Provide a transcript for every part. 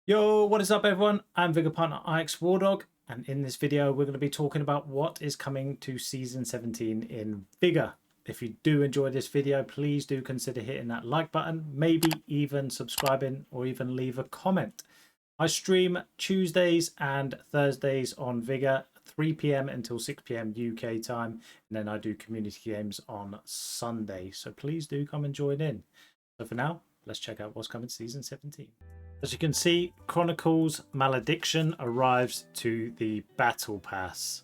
Yo, what is up everyone? I'm Vigor partner IX Wardog, and in this video we're going to be talking about what is coming to Season 17 in Vigor. If you do enjoy this video, please do consider hitting that like button, maybe even subscribing or even leave a comment. I stream Tuesdays and Thursdays on Vigor, 3 PM until 6 PM UK time, and then I do community games on Sunday, so please do come and join in. So for now, let's check out what's coming to Season 17. As you can see, Chronicles Malediction arrives to the Battle Pass.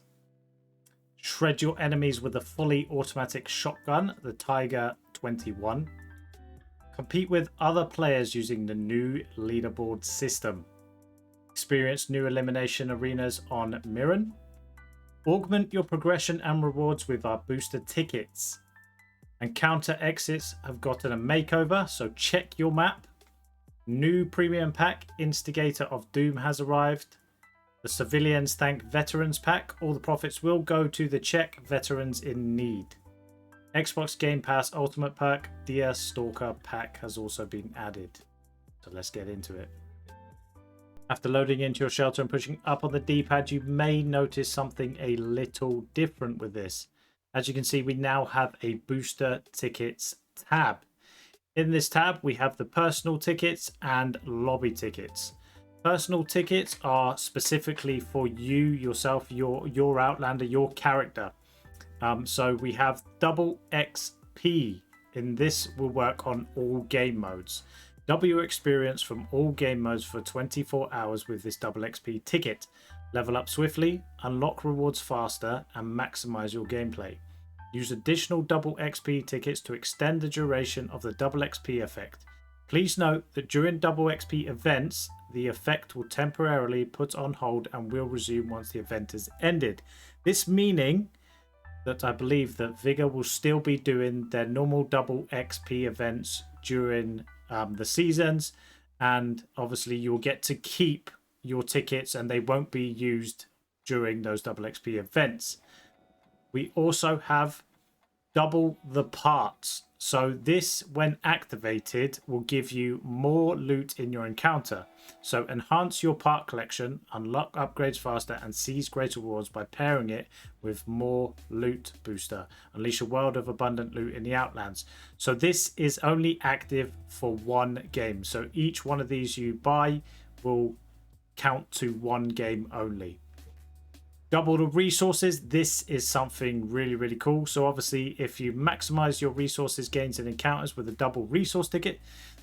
Shred your enemies with a fully automatic shotgun, the Taiga 21. Compete with other players using the new leaderboard system. Experience new elimination arenas on Myren. Augment your progression and rewards with our booster tickets. Encounter exits have gotten a makeover, so check your map. New premium pack, Instigator of Doom, has arrived. The Civilians Thank Veterans pack. All the profits will go to the Czech veterans in need. Xbox Game Pass Ultimate Perk, Deer Stalker pack has also been added. So let's get into it. After loading into your shelter and pushing up on the D-pad, you may notice something a little different with this. As you can see, we now have a booster tickets tab. In this tab, we have the personal tickets and lobby tickets. Personal tickets are specifically for you, yourself, your Outlander, your character. So we have double XP. In this will work on all game modes. Double your experience from all game modes for 24 hours with this double XP ticket. Level up swiftly, unlock rewards faster, and maximize your gameplay. Use additional double XP tickets to extend the duration of the double XP effect. Please note that during double XP events, the effect will temporarily put on hold and will resume once the event is ended. This meaning that I believe that Vigor will still be doing their normal double XP events during the seasons, and obviously you'll get to keep your tickets and they won't be used during those double XP events. We also have double the parts. So this, when activated, will give you more loot in your encounter. So enhance your part collection, unlock upgrades faster, and seize greater rewards by pairing it with more loot booster. Unleash a world of abundant loot in the Outlands. So this is only active for one game. So each one of these you buy will count to one game only. Double the resources. This is something really cool. So obviously if you maximize your resources gains and encounters with a double resource ticket,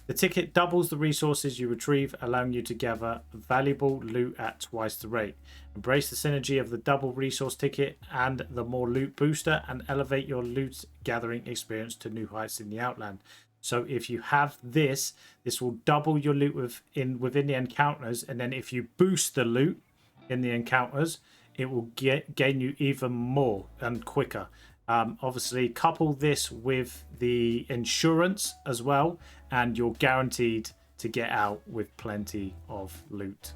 the ticket doubles the resources you retrieve, allowing you to gather valuable loot at twice the rate. Embrace the synergy of the double resource ticket and the more loot booster and elevate your loot gathering experience to new heights in the Outland. So if you have this will double your loot within the encounters, and then if you boost the loot in the encounters, it will gain you even more and quicker. Obviously, couple this with the insurance as well, and you're guaranteed to get out with plenty of loot.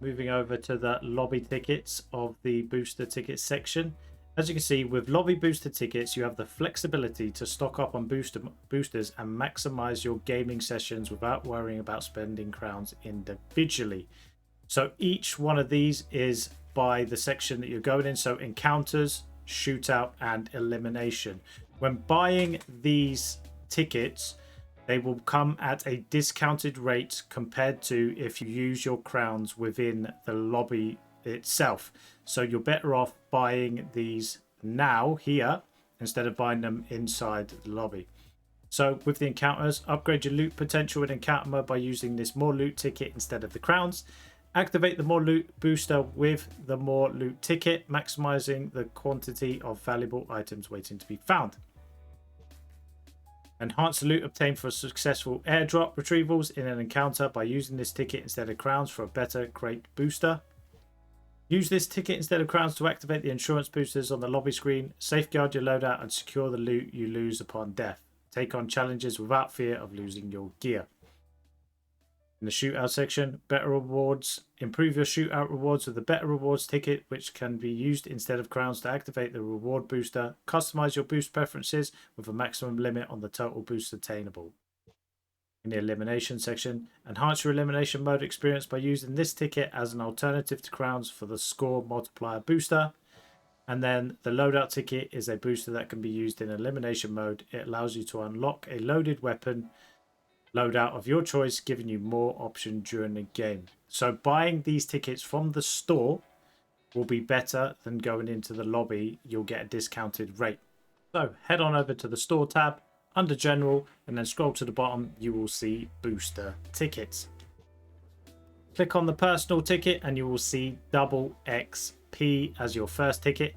Moving over to the lobby tickets of the booster tickets section. As you can see, with lobby booster tickets, you have the flexibility to stock up on boosters and maximize your gaming sessions without worrying about spending crowns individually. So each one of these is by the section that you're going in. So encounters, shootout, and elimination. When buying these tickets, they will come at a discounted rate compared to if you use your crowns within the lobby itself. So you're better off buying these now here instead of buying them inside the lobby. So with the encounters, upgrade your loot potential in encounter mode by using this more loot ticket instead of the crowns. Activate the more loot booster with the more loot ticket, maximizing the quantity of valuable items waiting to be found. Enhance the loot obtained for successful airdrop retrievals in an encounter by using this ticket instead of crowns for a better crate booster. Use this ticket instead of crowns to activate the insurance boosters on the lobby screen. Safeguard your loadout and secure the loot you lose upon death. Take on challenges without fear of losing your gear. In the shootout section, better rewards. Improve your shootout rewards with the better rewards ticket, which can be used instead of crowns to activate the reward booster. Customize your boost preferences with a maximum limit on the total boost attainable. in the elimination section. Enhance your elimination mode experience by using this ticket as an alternative to crowns for the score multiplier booster. And then the loadout ticket is a booster that can be used in elimination mode. It allows you to unlock a loaded weapon loadout of your choice, giving you more option during the game. So buying these tickets from the store will be better than going into the lobby. You'll get a discounted rate. So head on over to the store tab under general and then scroll to the bottom. You will see booster tickets. Click on the personal ticket and you will see double XP as your first ticket.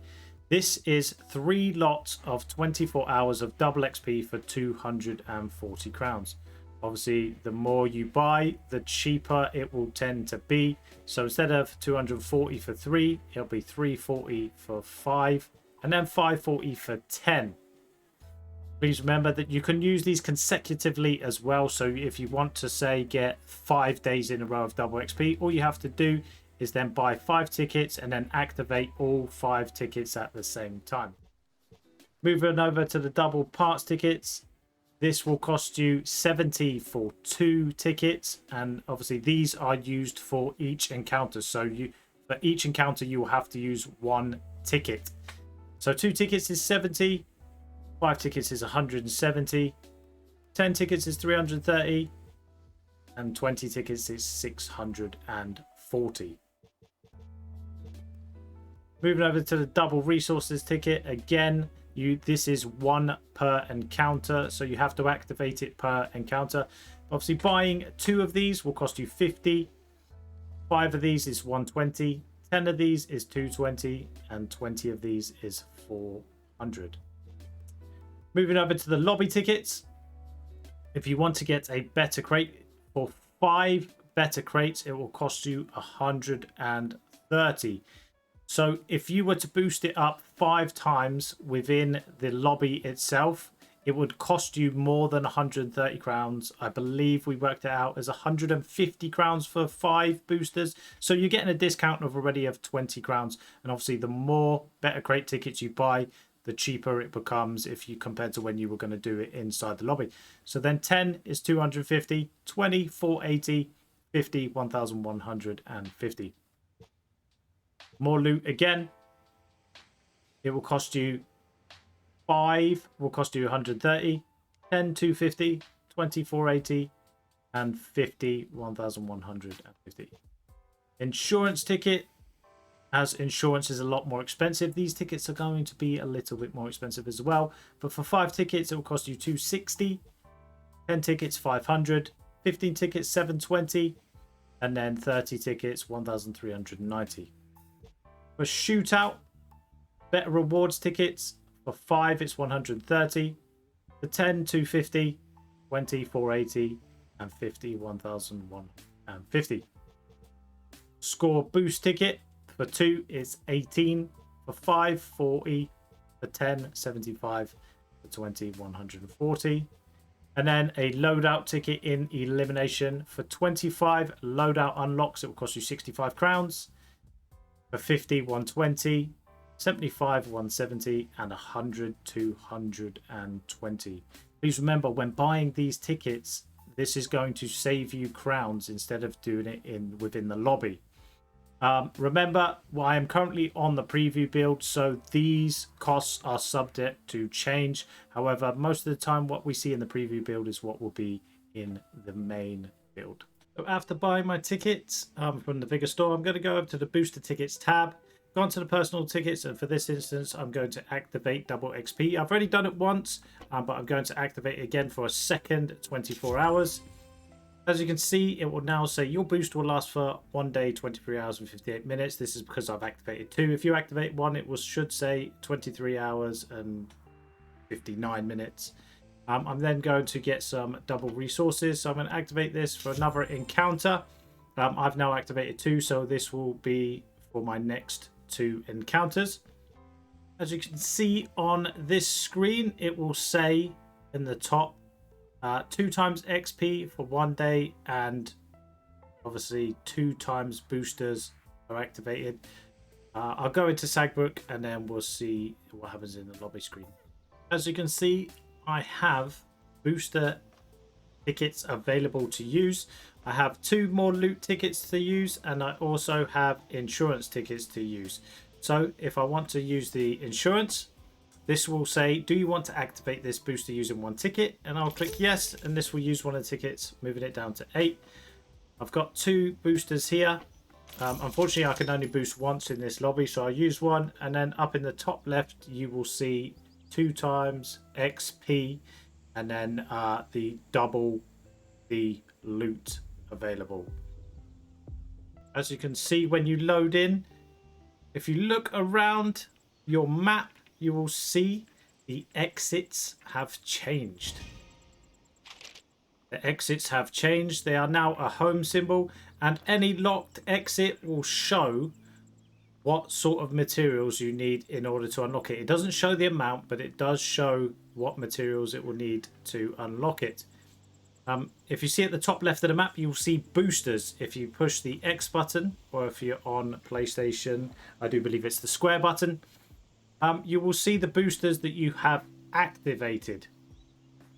This is 3 lots of 24 hours of double XP for 240 crowns. Obviously, the more you buy, the cheaper it will tend to be. So instead of 240 for 3, it'll be 340 for 5 and then 540 for 10. Please remember that you can use these consecutively as well. So if you want to say get 5 days in a row of double XP, all you have to do is then buy 5 tickets and then activate all 5 tickets at the same time. Moving over to the double parts tickets. This will cost you 70 for 2 tickets, and obviously these are used for each encounter. So for each encounter you will have to use 1 ticket. So 2 tickets is 70, 5 tickets is 170, 10 tickets is 330, and 20 tickets is 640. Moving over to the double resources ticket again. This is 1 per encounter, so you have to activate it per encounter. Obviously, buying 2 of these will cost you 50. 5 of these is 120. 10 of these is 220, and 20 of these is 400. Moving over to the lobby tickets. If you want to get a better crate, for 5 better crates, it will cost you 130. So if you were to boost it up 5 times within the lobby itself, it would cost you more than 130 crowns. I believe we worked it out as 150 crowns for 5 boosters. So you're getting a discount of already of 20 crowns. And obviously the more better crate tickets you buy, the cheaper it becomes if you compare to when you were going to do it inside the lobby. So then 10 is 250, 20, 480, 50, 1,150. More loot again. It will cost you 5 will cost you 130, 10 250, 20 480, and 50 1,150. Insurance ticket, as insurance is a lot more expensive, these tickets are going to be a little bit more expensive as well. But for 5 tickets, it will cost you 260, 10 tickets 500, 15 tickets 720, and then 30 tickets 1,390. For shootout, better rewards tickets, for 5 it's 130, for 10 250, 20 480, and 50 1,150. Score boost ticket, for 2 is 18, for 5 40, for 10 75, for 20 140. And then a loadout ticket in elimination, for 25 loadout unlocks, it will cost you 65 crowns. For 50 120, 75 170, and 100 220. Please remember, when buying these tickets, this is going to save you crowns instead of doing it within the lobby. Remember, I am currently on the preview build, so these costs are subject to change. However, most of the time what we see in the preview build is what will be in the main build. So after buying my tickets from the Vigor store, I'm going to go over to the booster tickets tab, go onto the personal tickets, and for this instance I'm going to activate double XP. I've already done it once, but I'm going to activate it again for a second 24 hours. As you can see, it will now say your boost will last for 1 day, 23 hours and 58 minutes. This is because I've activated 2. If you activate 1, it should say 23 hours and 59 minutes. I'm then going to get some double resources. So I'm going to activate this for another encounter. I've now activated 2, so this will be for my next 2 encounters. As you can see on this screen, it will say in the top 2 times XP for 1 day, and obviously 2 times boosters are activated. I'll go into Sagbook and then we'll see what happens in the lobby screen. As you can see, I have booster tickets available to use. I have 2 more loot tickets to use, and I also have insurance tickets to use. So if I want to use the insurance, this will say, do you want to activate this booster using 1 ticket? And I'll click yes, and this will use 1 of the tickets, moving it down to 8. I've got 2 boosters here. Unfortunately, I can only boost once in this lobby, so I'll use 1. And then up in the top left, you will see 2 times XP, and then the double the loot available. As you can see when you load in, if you look around your map, you will see the exits have changed. The exits have changed. They are now a home symbol, and any locked exit will show what sort of materials you need in order to unlock it. It doesn't show the amount, but it does show what materials it will need to unlock it. If you see at the top left of the map, you'll see boosters. If you push the X button, or if you're on PlayStation, I do believe it's the square button, you will see the boosters that you have activated.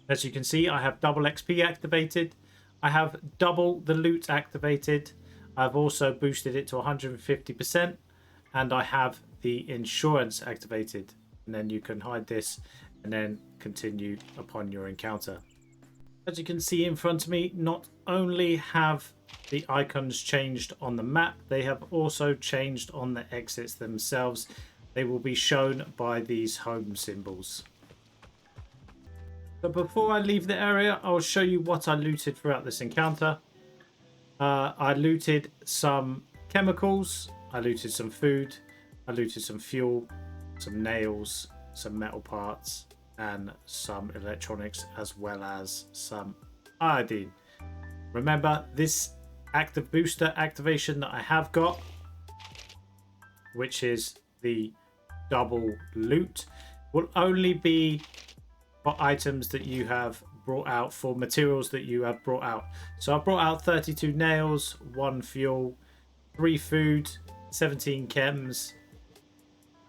As you can see, I have double XP activated. I have double the loot activated. I've also boosted it to 150%, and I have the insurance activated. And then you can hide this and then continue upon your encounter. As you can see in front of me, not only have the icons changed on the map, they have also changed on the exits themselves. They will be shown by these home symbols. So before I leave the area, I'll show you what I looted throughout this encounter. I looted some chemicals, I looted some food, I looted some fuel, some nails, some metal parts, and some electronics, as well as some iodine. Remember, this active booster activation that I have got, which is the double loot, will only be for items that you have brought out, for materials that you have brought out. So I brought out 32 nails, 1 fuel, 3 food, 17 chems,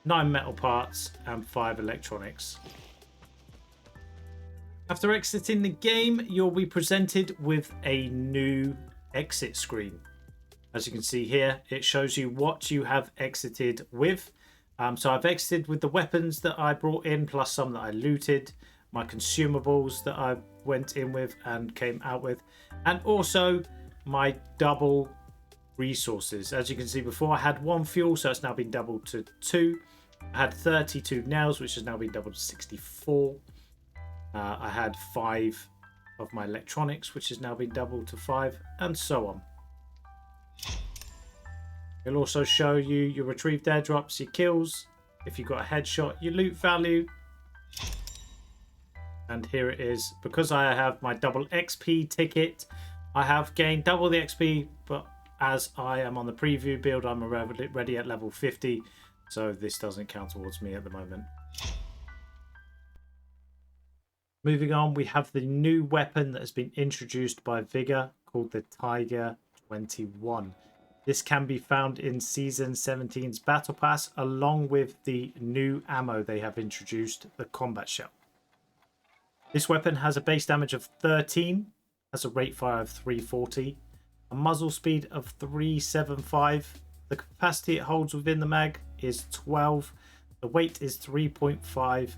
9 metal parts, and 5 electronics. After exiting the game, you'll be presented with a new exit screen. As you can see here, it shows you what you have exited with. So I've exited with the weapons that I brought in, plus some that I looted, my consumables that I went in with and came out with, and also my double resources. As you can see before, I had 1 fuel, so it's now been doubled to 2. I had 32 nails, which has now been doubled to 64. I had 5 of my electronics, which has now been doubled to 5, and so on. It'll also show you your retrieved airdrops, your kills, if you got a headshot, your loot value. And here it is. Because I have my double XP ticket, I have gained double the XP, but as I am on the preview build, I'm already at level 50, so this doesn't count towards me at the moment. Moving on, we have the new weapon that has been introduced by Vigor, called the Taiga 21. This can be found in Season 17's Battle Pass, along with the new ammo they have introduced, the Combat Shell. This weapon has a base damage of 13, has a rate fire of 340, a muzzle speed of 375, the capacity it holds within the mag is 12, the weight is 3.5,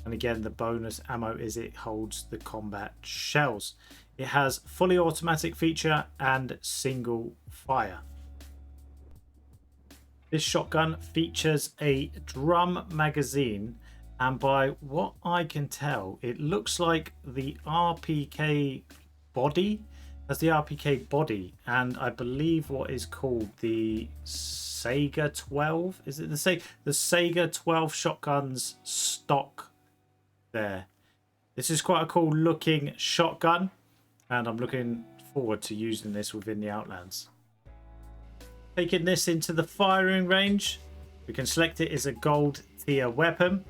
and again the bonus ammo is it holds the combat shells. It has fully automatic feature and single fire. This shotgun features a drum magazine, and by what I can tell, it looks like the RPK body has the RPK body, and I believe what is called the Saiga 12. Is it the Saiga 12 shotgun's stock there? This is quite a cool looking shotgun, and I'm looking forward to using this within the Outlands. Taking this into the firing range, we can select it as a gold tier weapon.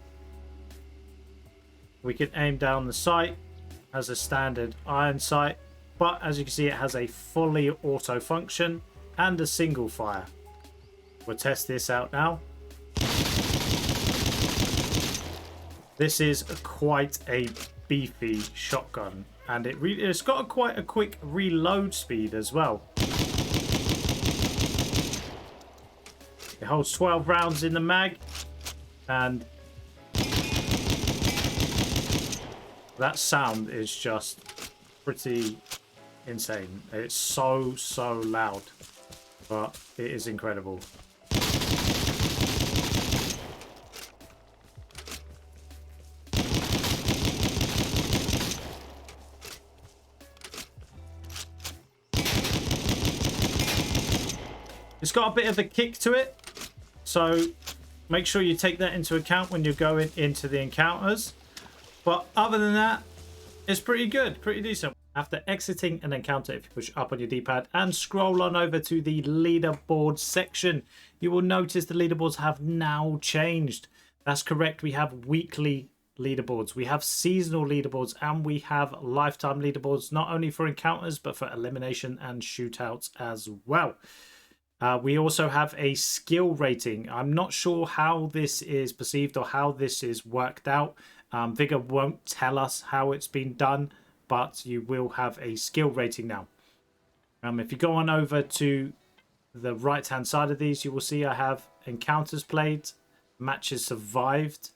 We can aim down the sight as a standard iron sight, but as you can see, it has a fully auto function and a single fire. We'll test this out now. This is quite a beefy shotgun. and it's got quite a quick reload speed as well. It holds 12 rounds in the mag, and that sound is just pretty insane. It's so loud, but it is incredible. It's got a bit of a kick to it, so make sure you take that into account when you're going into the encounters. But other than that, it's pretty good, pretty decent. After exiting an encounter, if you push up on your D-pad and scroll on over to the leaderboards section, you will notice the leaderboards have now changed. That's correct, we have weekly leaderboards, we have seasonal leaderboards, and we have lifetime leaderboards, not only for encounters, but for elimination and shootouts as well. We also have a skill rating. I'm not sure how this is perceived or how this is worked out. Vigor won't tell us how it's been done, but you will have a skill rating now. If you go on over to the right hand side of these, you will see I have encounters played, matches survived,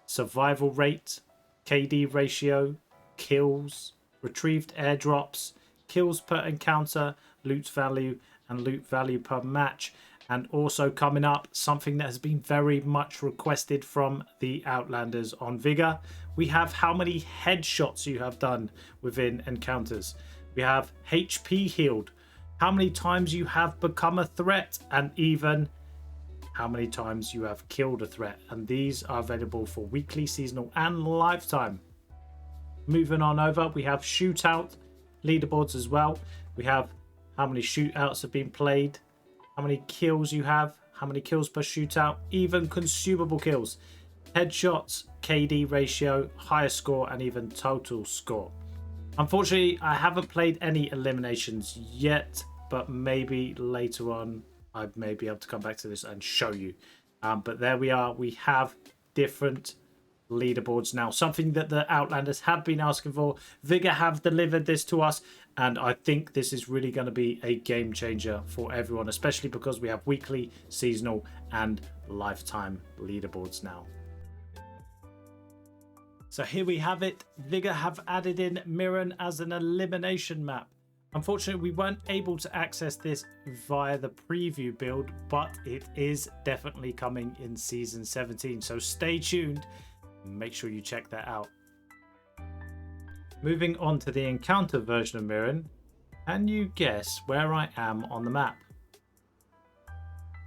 survival rate, KD ratio, kills, retrieved airdrops, kills per encounter, loot value, and loot value per match. And also coming up, something that has been very much requested from the Outlanders on Vigor, we have how many headshots you have done within encounters. We have HP healed, how many times you have become a threat, and even how many times you have killed a threat. And these are available for weekly, seasonal, and lifetime. Moving on over, we have shootout leaderboards as well. We have how many shootouts have been played, how many kills you have, how many kills per shootout, even consumable kills, headshots, KD ratio, highest score, and even total score. Unfortunately, I haven't played any eliminations yet, but maybe later on I may be able to come back to this and show you. But there we are. We have different leaderboards now, something that the Outlanders have been asking for. Vigor have delivered this to us, and I think this is really going to be a game changer for everyone, especially because we have weekly, seasonal, and lifetime leaderboards now. So here we have it. Vigor have added in Myren as an elimination map. Unfortunately, we weren't able to access this via the preview build, but it is definitely coming in Season 17. So stay tuned. Make sure you check that out. Moving on to the encounter version of Myren, can you guess where I am on the map?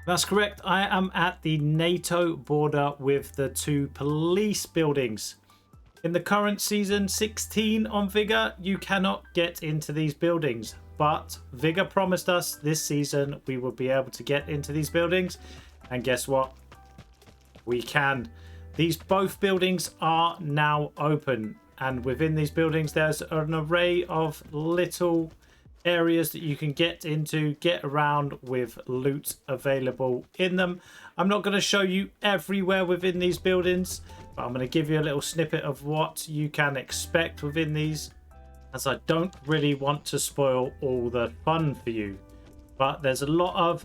That's correct, I am at the NATO border with the two police buildings. In the current Season 16 on Vigor, you cannot get into these buildings, but Vigor promised us this season we will be able to get into these buildings, and guess what? We can. These both buildings are now open, and within these buildings there's an array of little areas that you can get into, get around with loot available in them. I'm not going to show you everywhere within these buildings, but I'm going to give you a little snippet of what you can expect within these, as I don't really want to spoil all the fun for you. But there's a lot of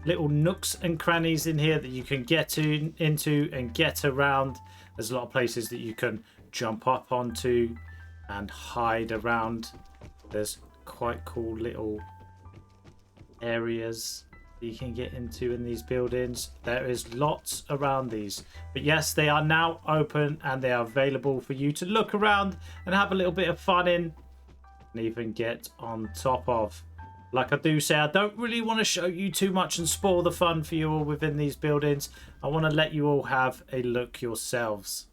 little nooks and crannies in here that you can get into and get around. There's a lot of places that you can jump up onto and hide around. There's quite cool little areas that you can get into in these buildings. There is lots around these, but yes, they are now open and they are available for you to look around and have a little bit of fun in, and even get on top of. Like I do say, I don't really want to show you too much and spoil the fun for you all within these buildings. I want to let you all have a look yourselves.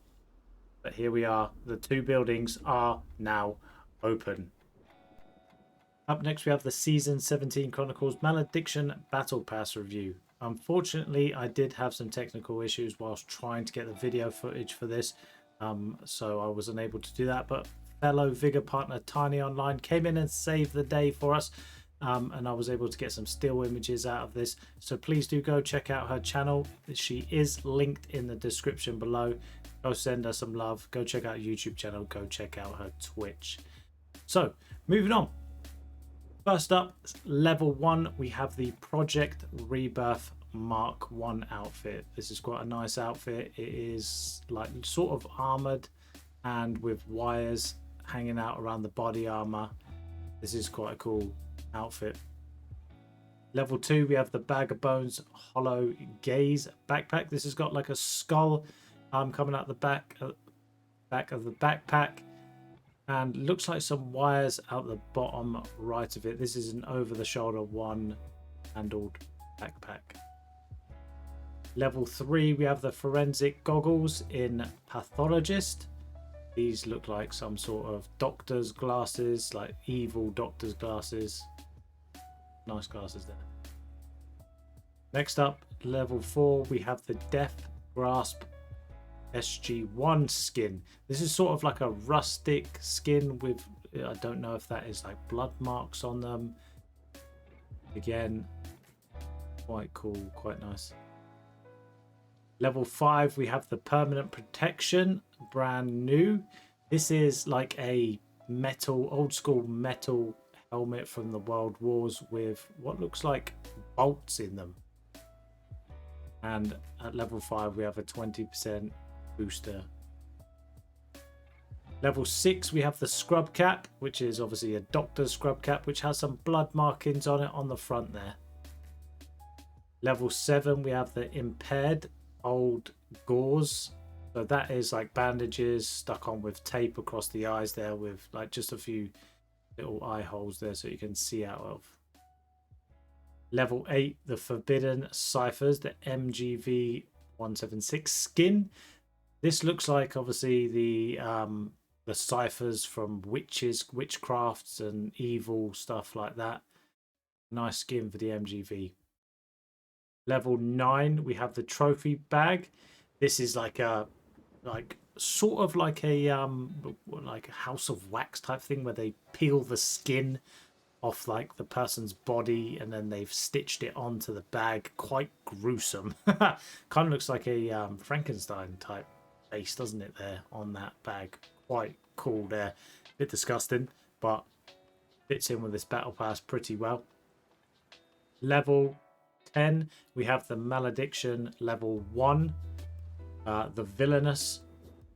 But here we are. The two buildings are now open. Up next, we have the Season 17 Chronicles Malediction Battle Pass review. Unfortunately, I did have some technical issues whilst trying to get the video footage for this, so I was unable to do that. But fellow Vigor partner Tiny Online came in and saved the day for us. And I was able to get some still images out of this, so please do go check out her channel. She is linked in the description below. Go send her some love, go check out her YouTube channel, go check out her Twitch. So moving on. First up, level 1, we have the Project Rebirth Mark 1 outfit. This is quite a nice outfit. It is like sort of armored and with wires hanging out around the body armor. This is quite a cool outfit. Level 2, we have the Bag of Bones Hollow Gaze backpack. This has got like a skull coming out the back of the backpack, and looks like some wires out the bottom right of it. This is an over-the-shoulder one-handled backpack. Level 3, we have the Forensic Goggles in Pathologist. These look like some sort of doctor's glasses, like evil doctor's glasses. Nice glasses there. Next up, level 4, we have the Death Grasp SG1 skin. This is sort of like a rustic skin with, I don't know if that is like blood marks on them. Again, quite cool, quite nice. Level 5, we have the Permanent Protection, brand new. This is like a metal, old school metal helmet from the World Wars with what looks like bolts in them. And at level 5, we have a 20% booster. Level 6, we have the Scrub Cap, which is obviously a doctor's scrub cap, which has some blood markings on it on the front there. Level 7, we have the Impaired Old Gauze. So that is like bandages stuck on with tape across the eyes there, with like just a few little eye holes there so you can see out of. Level 8, the Forbidden Ciphers, the MGV 176 skin. This looks like obviously the ciphers from witches, witchcrafts and evil stuff like that. Nice skin for the MGV. Level 9, we have the Trophy Bag. This is like a sort of like a House of Wax type thing, where they peel the skin off like the person's body and then they've stitched it onto the bag. Quite gruesome. Kind of looks like a Frankenstein type face, doesn't it, there on that bag? Quite cool there. Bit disgusting, but fits in with this battle pass pretty well. Level 10, we have the Malediction level 1, the Villainous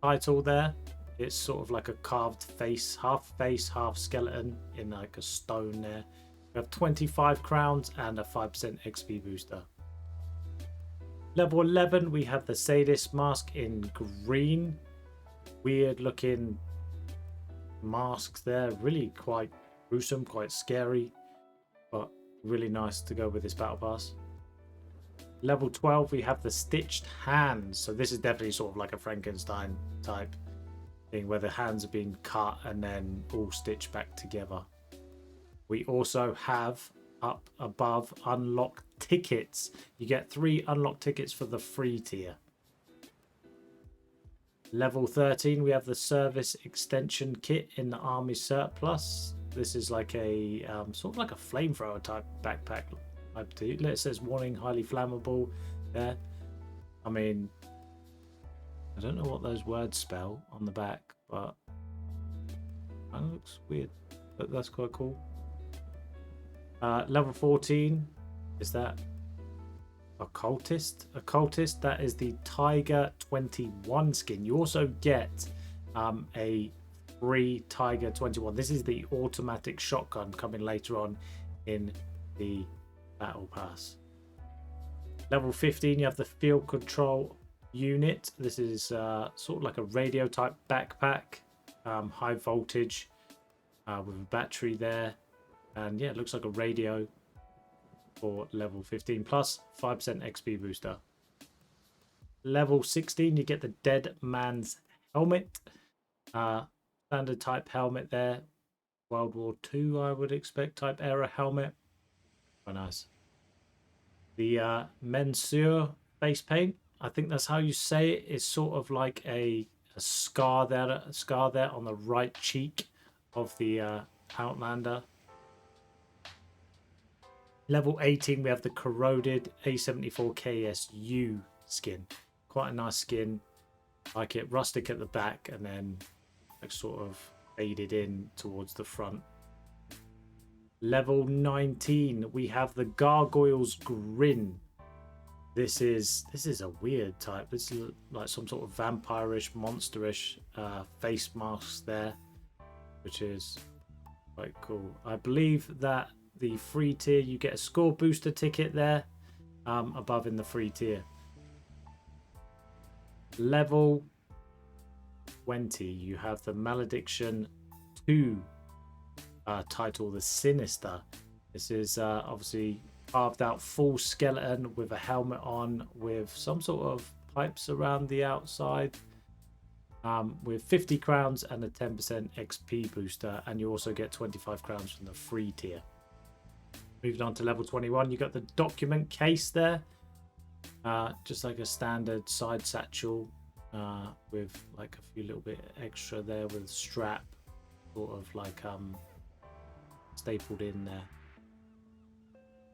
title there. It's sort of like a carved face, half skeleton in like a stone there. We have 25 crowns and a 5% XP booster. Level 11, we have the Sadist mask in green. Weird looking masks there. Really quite gruesome, quite scary, but really nice to go with this battle pass. Level 12, we have the Stitched Hands. So this is definitely sort of like a Frankenstein type thing, where the hands are being cut and then all stitched back together. We also have up above unlock tickets. You get 3 unlock tickets for the free tier. Level 13, we have the Service Extension Kit in the Army Surplus. This is like a sort of like a flamethrower type backpack. It says warning, highly flammable there. I mean, I don't know what those words spell on the back, but kind of looks weird, but that's quite cool. Level 14 is that Occultist. That is the Taiga 21 skin. You also get a free Taiga 21. This is the automatic shotgun coming later on in the battle pass. Level 15, you have the Field Control Unit. This is sort of like a radio type backpack, high voltage with a battery there, and yeah, it looks like a radio for level 15 plus 5% XP booster. Level 16, you get the Dead Man's Helmet, standard type helmet there, World War II I would expect type era helmet. Quite nice. The Mensure face paint, I think that's how you say it, is sort of like a scar there on the right cheek of the Outlander. Level 18, we have the Corroded A74 KSU skin. Quite a nice skin. Like it, rustic at the back and then like sort of faded in towards the front. Level 19, we have the Gargoyle's Grin. This is a weird type. This is like some sort of vampirish, monsterish face mask there, which is quite cool. I believe that the free tier, you get a score booster ticket there above in the free tier. Level 20, you have the Malediction 2 title, the Sinister. This is obviously carved out full skeleton with a helmet on, with some sort of pipes around the outside, with 50 crowns and a 10% XP booster, and you also get 25 crowns from the free tier. Moving on to level 21, you got the document case there, just like a standard side satchel, with like a few little bit extra there with strap, sort of like stapled in there.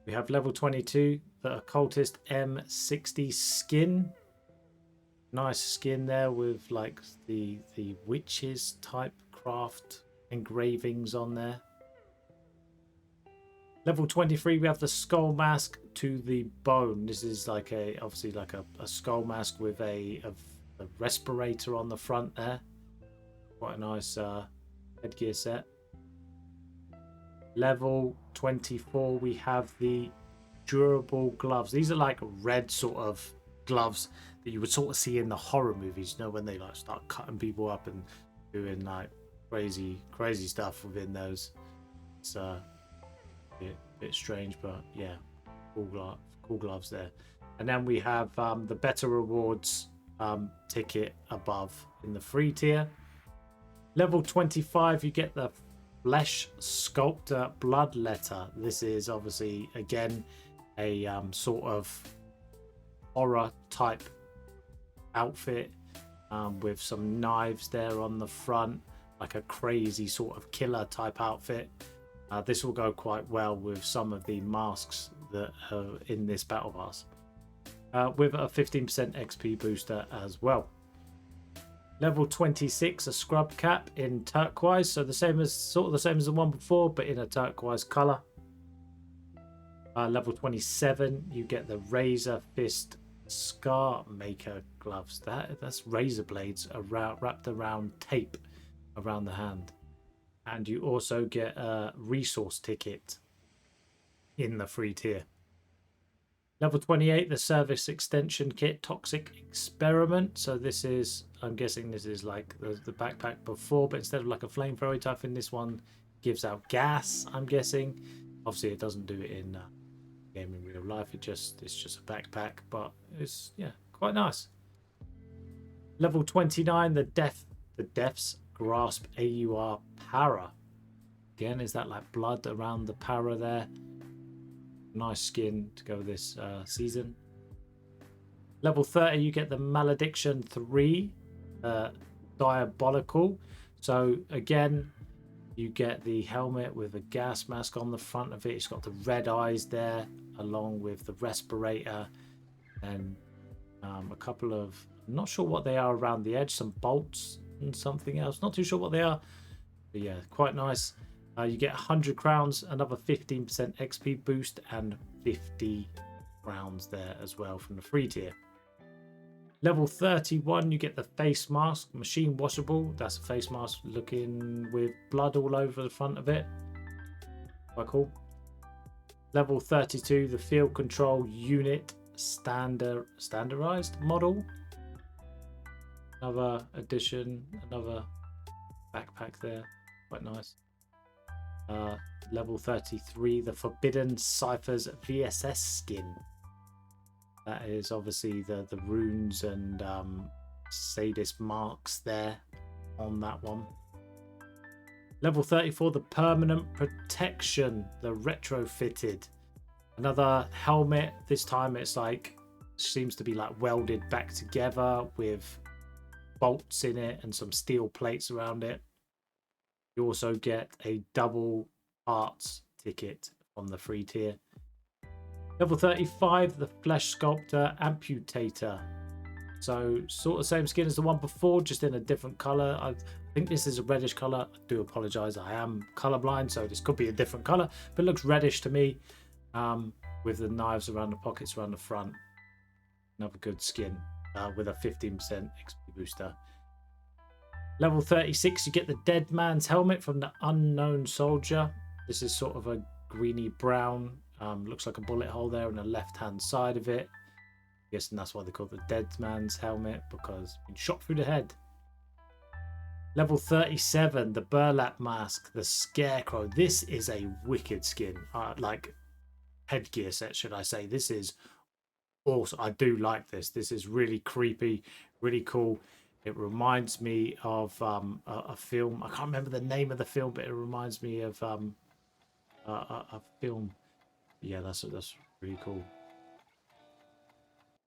We have level 22, the Occultist M60 skin. Nice skin there with like the witches type craft engravings on there. Level 23, we have the Skull Mask to the Bone. This is like obviously like a skull mask with a respirator on the front there. Quite a nice headgear set. Level 24, we have the durable gloves. These are like red sort of gloves that you would sort of see in the horror movies, you know, when they like start cutting people up and doing like crazy stuff within those. It's a bit strange, but yeah, cool gloves there. And then we have the Better Rewards ticket above in the free tier. Level 25, you get the Flesh Sculptor Bloodletter. This is obviously again a sort of horror type outfit with some knives there on the front, like a crazy sort of killer type outfit. This will go quite well with some of the masks that are in this battle pass, with a 15% XP booster as well. Level 26, a scrub cap in turquoise, so the same as the one before, but in a turquoise color. Level 27, you get the Razor Fist Scar Maker gloves. That's razor blades wrapped around tape around the hand, and you also get a resource ticket in the free tier. Level 28, the Service Extension Kit Toxic Experiment. So this is, I'm guessing this is like the backpack before, but instead of like a flamethrower type in this one, gives out gas, I'm guessing. Obviously it doesn't do it in game in real life, it's just a backpack, but it's, yeah, quite nice. Level 29, the Death's Grasp AUR Para. Again, is that like blood around the para there? Nice skin to go this season. Level 30, you get the Malediction 3 Diabolical. So again, you get the helmet with a gas mask on the front of it. It's got the red eyes there, along with the respirator, and a couple of, I'm not sure what they are around the edge, some bolts and something else. Not too sure what they are, but yeah, quite nice. You get 100 crowns, another 15% XP boost, and 50 crowns there as well from the free tier. Level 31, you get the face mask, machine washable. That's a face mask looking with blood all over the front of it. Quite cool. Level 32, the field control unit standardized model. Another addition, another backpack there. Quite nice. Level 33, the Forbidden Ciphers VSS skin. That is obviously the runes and sadist marks there on that one. Level 34, the Permanent Protection, the retrofitted. Another helmet. This time it's like, seems to be like welded back together with bolts in it and some steel plates around it. You also get a double parts ticket on the free tier. Level 35, the Flesh Sculptor Amputator. So sort of same skin as the one before, just in a different color. I think this is a reddish color. I do apologize, I am colorblind, so this could be a different color, but it looks reddish to me, with the knives around the pockets around the front. Another good skin, with a 15% XP booster. Level 36, you get the Dead Man's Helmet from the Unknown Soldier. This is sort of a greeny brown, looks like a bullet hole there on the left hand side of it. I'm guessing that's why they call it the Dead Man's Helmet, because been shot through the head. Level 37, the Burlap Mask, the Scarecrow. This is a wicked skin, like headgear set, should I say. This is awesome. I do like this. This is really creepy, really cool. It reminds me of a film. I can't remember the name of the film, but it reminds me of a film. Yeah, that's really cool.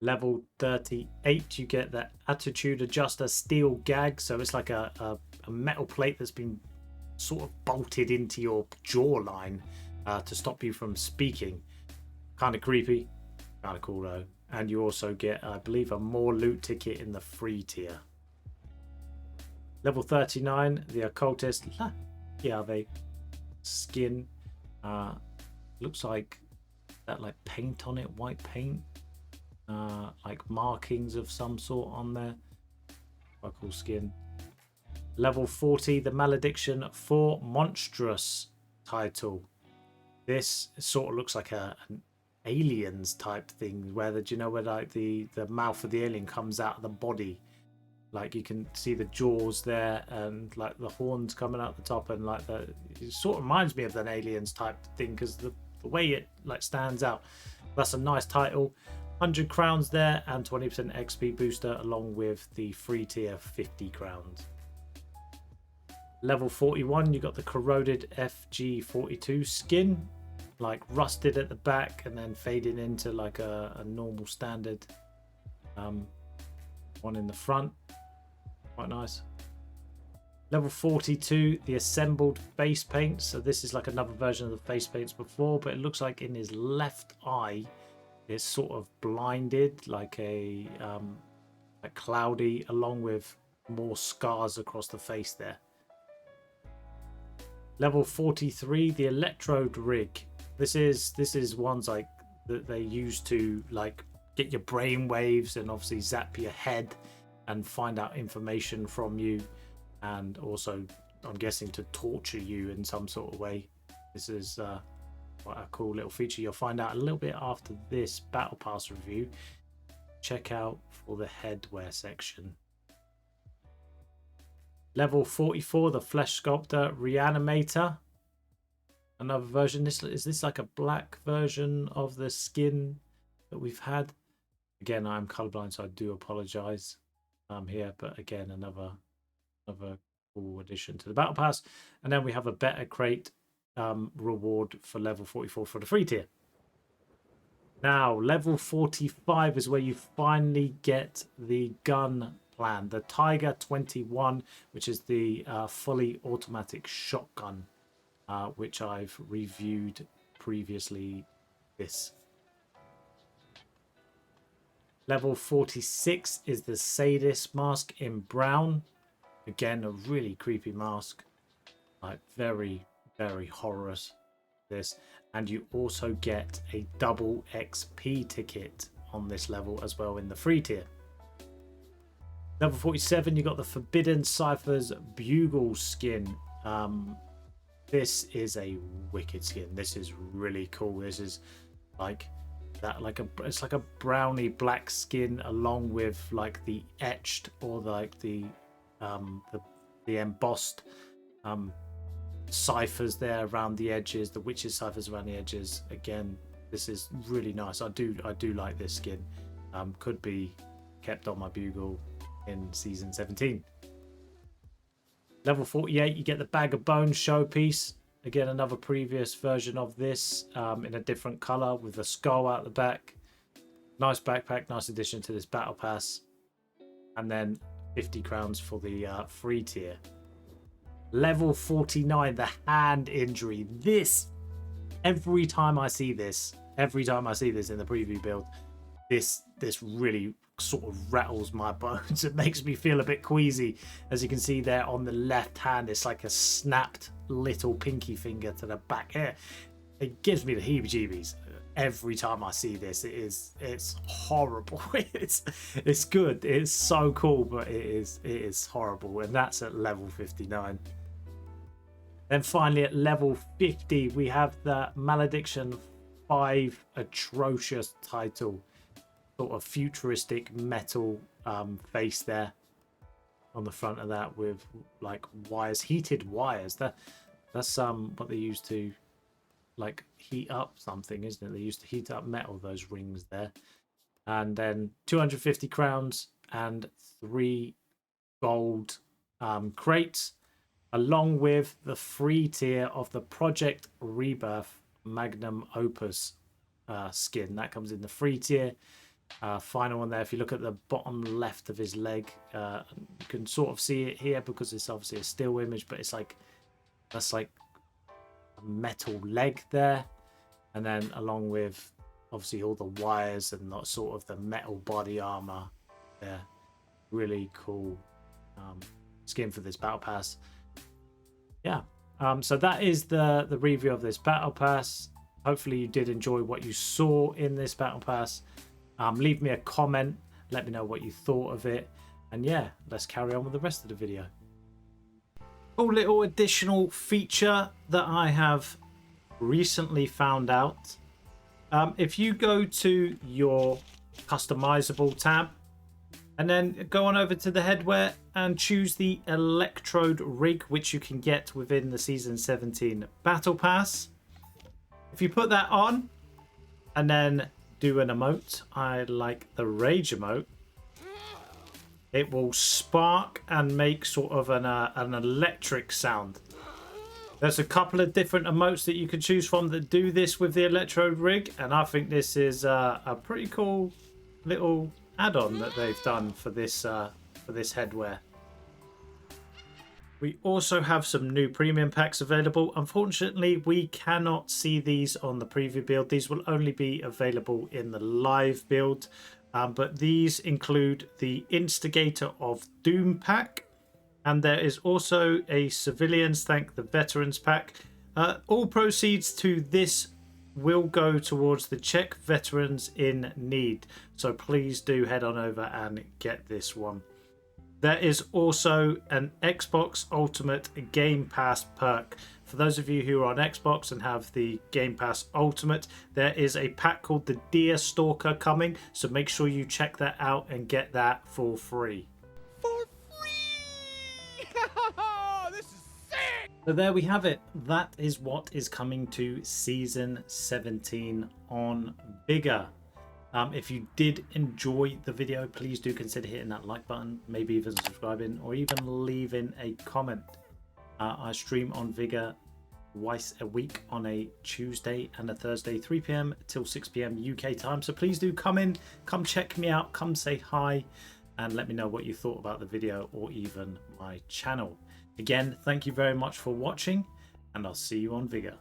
Level 38, you get the Attitude Adjuster Steel Gag. So it's like a metal plate that's been sort of bolted into your jawline to stop you from speaking. Kind of creepy, kind of cool though. And you also get, I believe, a more loot ticket in the free tier. Level 39, the Occultist Yave skin. Looks like that, like paint on it, white paint. Like markings of some sort on there. Quite cool skin. Level 40, the Malediction for Monstrous title. This sort of looks like an aliens type thing, where the, do you know where like the mouth of the alien comes out of the body? Like you can see the jaws there and like the horns coming out the top, and like it sort of reminds me of an aliens type thing because the way it like stands out. That's a nice title. 100 crowns there and 20% XP booster along with the free tier 50 crowns. Level 41, you got the Corroded FG42 skin, like rusted at the back and then fading into like a normal standard one in the front. Quite nice. Level 42, the Assembled Face Paint. So this is like another version of the face paints before, but it looks like in his left eye it's sort of blinded, like a cloudy, along with more scars across the face there. Level 43, the Electrode Rig. This is ones like that they use to like get your brain waves and obviously zap your head and find out information from you, and also I'm guessing to torture you in some sort of way. This is quite a cool little feature. You'll find out a little bit after this Battle Pass review. Check out for the headwear section. Level 44, the Flesh Sculptor Reanimator. Another version. Is this like a black version of the skin that we've had? Again, I'm colorblind, so I do apologize here, but again, another cool addition to the Battle Pass. And then we have a better crate reward for level 44 for the free tier. Now, level 45 is where you finally get the gun plan, the Taiga 21, which is the fully automatic shotgun, which I've reviewed previously. This level 46 is the Sadist mask in brown. Again, a really creepy mask, like very horrorous. This, and you also get a double XP ticket on this level as well in the free tier. Level 47, you got the Forbidden Cypher's Bugle skin. This is a wicked skin. This is really cool. This is like that, it's like a browny black skin along with like the etched or like the embossed ciphers there around the edges, the witches ciphers around the edges. Again, this is really nice. I do like this skin. Could be kept on my bugle in season 17. Level 48, you get the Bag of Bones showpiece. Again, another previous version of this in a different color with a skull out the back. Nice backpack, nice addition to this Battle Pass. And then 50 crowns for the free tier. Level 49, the Hand Injury. This, every time I see this in the preview build, this really sort of rattles my bones. It makes me feel a bit queasy. As you can see there on the left hand, it's like a snapped little pinky finger to the back here. It gives me the heebie-jeebies every time I see this. It's horrible. It's good, it's so cool, but it is horrible. And that's at level 59. Then finally at level 50 we have the Malediction 5 atrocious title, sort of futuristic metal face there on the front of that with like wires, heated wires. That's what they use to like heat up something, isn't it? They used to heat up metal, those rings there. And then 250 crowns and 3 gold crates, along with the free tier of the Project Rebirth Magnum Opus skin. That comes in the free tier. Final one there. If you look at the bottom left of his leg, you can sort of see it here because it's obviously a still image, but it's like, that's like a metal leg there. And then along with obviously all the wires and not sort of the metal body armor there. Really cool skin for this battle pass. Yeah, so that is the review of this battle pass. Hopefully you did enjoy what you saw in this battle pass. Leave me a comment, let me know what you thought of it, and yeah, let's carry on with the rest of the video. Cool little additional feature that I have recently found out. If you go to your customizable tab and then go on over to the headwear and choose the electrode rig, which you can get within the season 17 battle pass. If you put that on and then do an emote, I like the rage emote, it will spark and make sort of an electric sound. There's a couple of different emotes that you can choose from that do this with the electrode rig, and I think this is a pretty cool little add-on that they've done for this headwear. We also have some new premium packs available. Unfortunately, we cannot see these on the preview build. These will only be available in the live build. But these include the Instigator of Doom pack. And there is also a Civilians Thank the Veterans pack. All proceeds to this will go towards the Czech veterans in need. So please do head on over and get this one. There is also an Xbox Ultimate Game Pass perk. For those of you who are on Xbox and have the Game Pass Ultimate, there is a pack called the Deer Stalker coming. So make sure you check that out and get that for free. For free! This is sick! So there we have it. That is what is coming to Season 17 on Vigor. If you did enjoy the video, please do consider hitting that like button, maybe even subscribing, or even leaving a comment. I stream on Vigor twice a week on a Tuesday and a Thursday, 3 PM till 6 PM UK time. So please do come in, come check me out, come say hi, and let me know what you thought about the video or even my channel. Again, thank you very much for watching, and I'll see you on Vigor.